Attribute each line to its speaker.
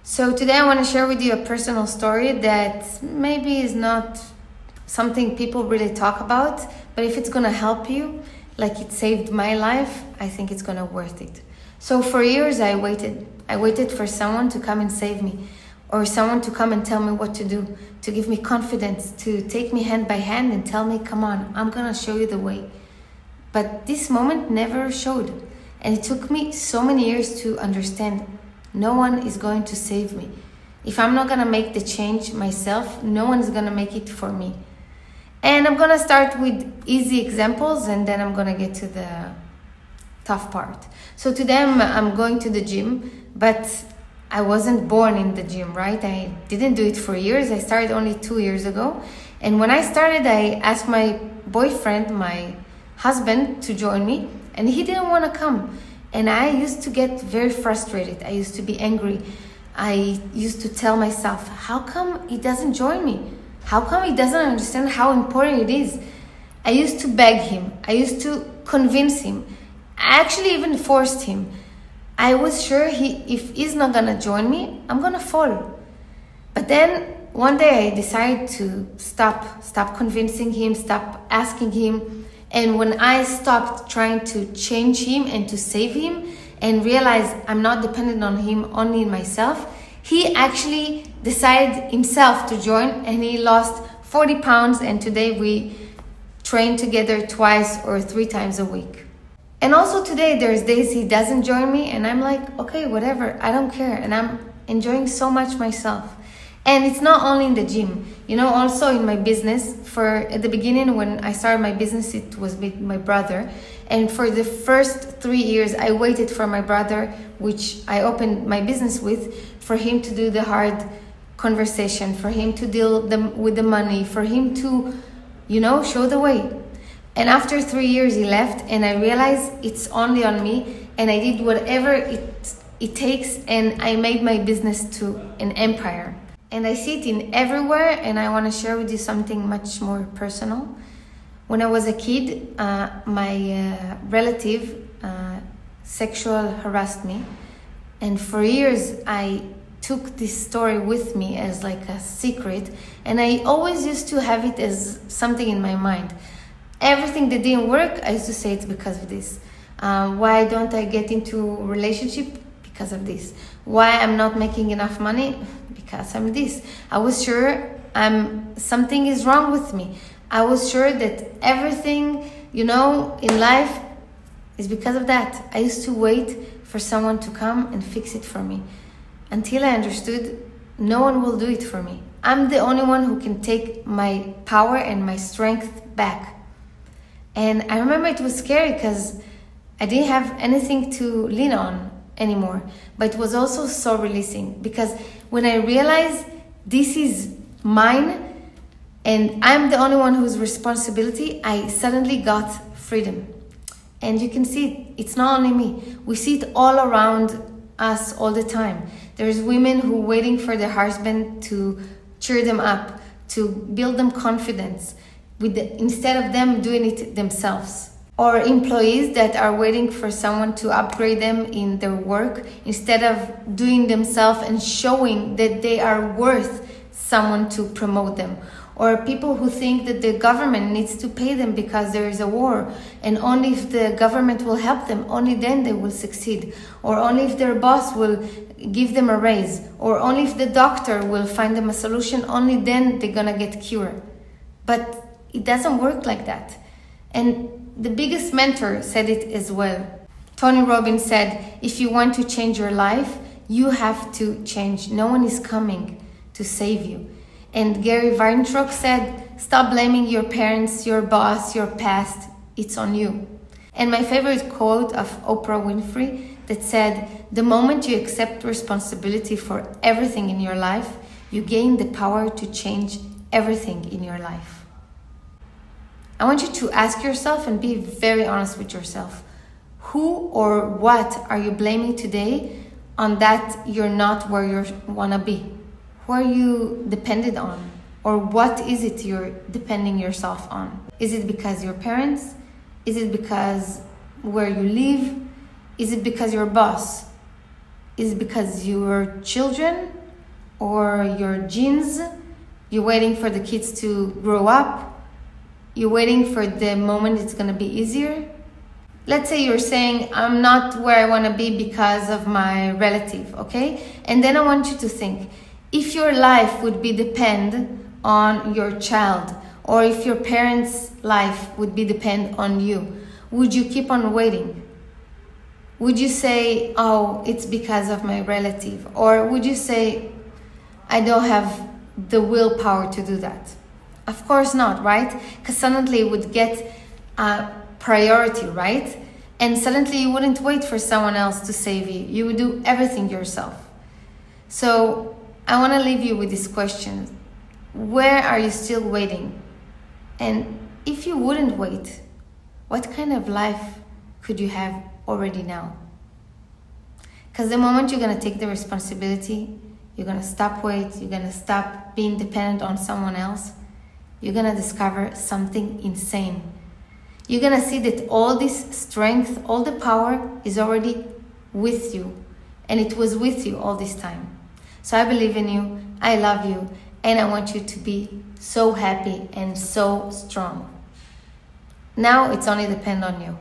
Speaker 1: So today I want to share with you a personal story that maybe is not something people really talk about, but if it's going to help you, like it saved my life, I think it's going to worth it. So for years I waited for someone to come and save me, or someone to come and tell me what to do, to give me confidence, to take me hand by hand and tell me, come on, I'm going to show you the way. But this moment never showed. And it took me so many years to understand no one is going to save me. If I'm not going to make the change myself, no one is going to make it for me. And I'm going to start with easy examples and then I'm going to get to the tough part. So today I'm going to the gym, but I wasn't born in the gym, right? I didn't do it for years. I started only 2 years ago. And when I started, I asked my boyfriend, my husband, to join me, and he didn't want to come. And I used to get very frustrated. I used to be angry. I used to tell myself, how come he doesn't join me? How come he doesn't understand how important it is? I used to beg him. I used to convince him. I actually even forced him. I was sure if he's not gonna join me, I'm gonna fall. But then one day I decided to stop convincing him, stop asking him. And when I stopped trying to change him and to save him and realized I'm not dependent on him, only in myself, he actually decided himself to join and he lost 40 pounds and today we train together 2 or 3 times a week. And also today there's days he doesn't join me and I'm like, okay, whatever, I don't care, and I'm enjoying so much myself. And it's not only in the gym, also in my business. At the beginning when I started my business, it was with my brother. And for the first 3 years, I waited for my brother, which I opened my business with, for him to do the hard conversation, for him to deal with the money, for him to, show the way. And after 3 years, he left and I realized it's only on me and I did whatever it takes and I made my business to an empire. And I see it in everywhere, and I want to share with you something much more personal. When I was a kid, my relative sexual harassed me. And for years, I took this story with me as like a secret. And I always used to have it as something in my mind. Everything that didn't work, I used to say it's because of this. Why don't I get into a relationship? Because of this. Why I'm not making enough money? Because I'm this. I was sure something is wrong with me. I was sure that everything, in life is because of that. I used to wait for someone to come and fix it for me until I understood no one will do it for me. I'm the only one who can take my power and my strength back. And I remember it was scary because I didn't have anything to lean on anymore, but it was also so releasing because when I realized this is mine and I'm the only one who's responsibility, I suddenly got freedom. And you can see it's not only me. We see it all around us all the time. There's women who are waiting for their husband to cheer them up, to build them confidence instead of them doing it themselves. Or employees that are waiting for someone to upgrade them in their work instead of doing themselves and showing that they are worth someone to promote them. Or people who think that the government needs to pay them because there is a war and only if the government will help them, only then they will succeed. Or only if their boss will give them a raise. Or only if the doctor will find them a solution, only then they're gonna get cured. But it doesn't work like that. And the biggest mentor said it as well. Tony Robbins said, if you want to change your life, you have to change. No one is coming to save you. And Gary Vaynerchuk said, stop blaming your parents, your boss, your past. It's on you. And my favorite quote of Oprah Winfrey that said, the moment you accept responsibility for everything in your life, you gain the power to change everything in your life. I want you to ask yourself and be very honest with yourself. Who or what are you blaming today on that you're not where you want to be? Who are you dependent on? Or what is it you're depending yourself on? Is it because your parents? Is it because where you live? Is it because your boss? is because your children or your genes, you're waiting for the kids to grow up, you're waiting for the moment it's going to be easier. Let's say you're saying, I'm not where I want to be because of my relative, okay? And then I want you to think, if your life would be depend on your child, or if your parents' life would be depend on you, would you keep on waiting? Would you say, oh, it's because of my relative? Or would you say, I don't have the willpower to do that? Of course not, right? Because suddenly it would get a priority, right? And suddenly you wouldn't wait for someone else to save you. You would do everything yourself. So I want to leave you with this question. Where are you still waiting? And if you wouldn't wait, what kind of life could you have already now? Because the moment you're going to take the responsibility, you're going to stop wait, you're going to stop being dependent on someone else, you're going to discover something insane. You're going to see that all this strength, all the power is already with you. And it was with you all this time. So I believe in you, I love you, and I want you to be so happy and so strong. Now it's only depend on you.